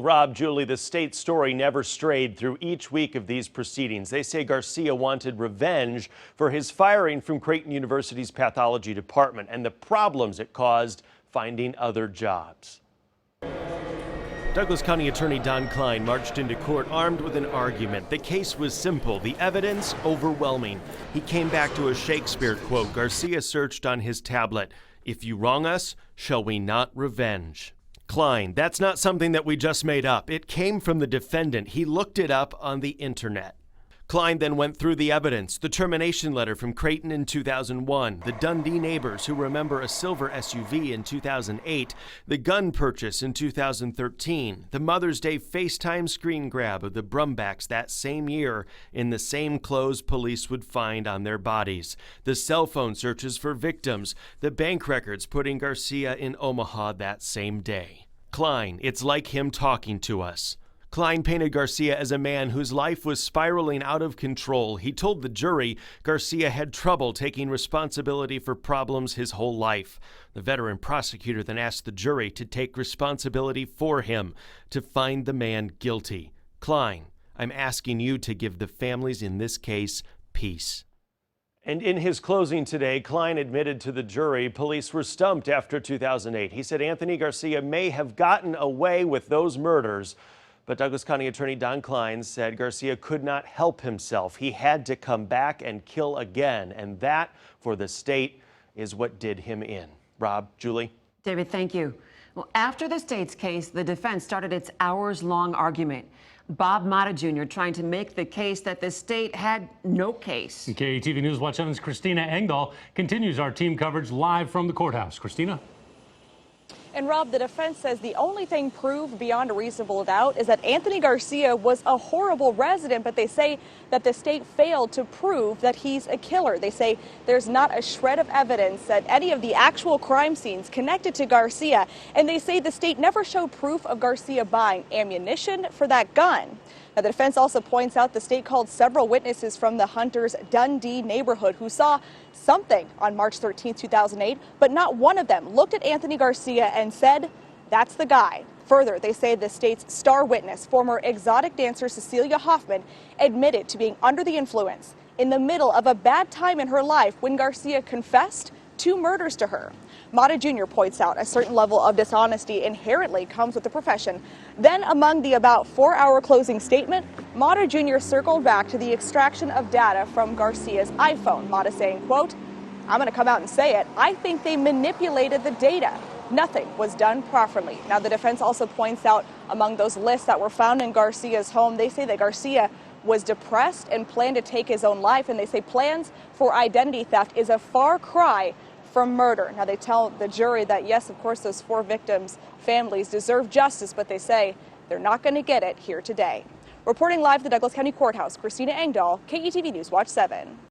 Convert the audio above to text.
Rob, Julie, the state's story never strayed through each week of these proceedings. They say Garcia wanted revenge for his firing from Creighton University's pathology department and the problems it caused finding other jobs. Douglas County Attorney Don Klein marched into court armed with an argument. The case was simple, the evidence overwhelming. He came back to a Shakespeare quote Garcia searched on his tablet. "If you wrong us, shall we not revenge?" Klein, that's not something that we just made up. It came from the defendant. He looked it up on the internet. Klein then went through the evidence, the termination letter from Creighton in 2001, the Dundee neighbors who remember a silver SUV in 2008, the gun purchase in 2013, the Mother's Day FaceTime screen grab of the Brumbacks that same year in the same clothes police would find on their bodies, the cell phone searches for victims, the bank records putting Garcia in Omaha that same day. Klein, it's like him talking to us. Klein painted Garcia as a man whose life was spiraling out of control. He told the jury Garcia had trouble taking responsibility for problems his whole life. The veteran prosecutor then asked the jury to take responsibility for him, to find the man guilty. Klein, I'm asking you to give the families in this case peace. And in his closing today, Klein admitted to the jury police were stumped after 2008. He said Anthony Garcia may have gotten away with those murders, but Douglas County Attorney Don Klein said Garcia could not help himself. He had to come back and kill again, and that, for the state, is what did him in. Rob, Julie? David, thank you. Well, after the state's case, the defense started its hours-long argument. Bob Motta Jr. trying to make the case that the state had no case. KETV News Watch 7's Christina Engdahl continues our team coverage live from the courthouse. Christina? And Rob, the defense says the only thing proved beyond a reasonable doubt is that Anthony Garcia was a horrible resident, but they say that the state failed to prove that he's a killer. They say there's not a shred of evidence that any of the actual crime scenes connected to Garcia, and they say the state never showed proof of Garcia buying ammunition for that gun. Now, the defense also points out the state called several witnesses from the Hunter's Dundee neighborhood who saw something on March 13, 2008, but not one of them looked at Anthony Garcia and said, that's the guy. Further, they say the state's star witness, former exotic dancer Cecilia Hoffman, admitted to being under the influence in the middle of a bad time in her life when Garcia confessed 2 murders to her. Motta Jr. points out a certain level of dishonesty inherently comes with the profession. Then, among the about 4-hour closing statement, Motta Jr. circled back to the extraction of data from Garcia's iPhone. Motta saying, quote, I'm going to come out and say it, I think they manipulated the data. Nothing was done properly. Now, the defense also points out among those lists that were found in Garcia's home, they say that Garcia was depressed and planned to take his own life, and they say plans for identity theft is a far cry from murder. Now, they tell the jury that, yes, of course, those 4 victims' families deserve justice, but they say they're not going to get it here today. Reporting live at the Douglas County Courthouse, Christina Engdahl, KETV News Watch 7.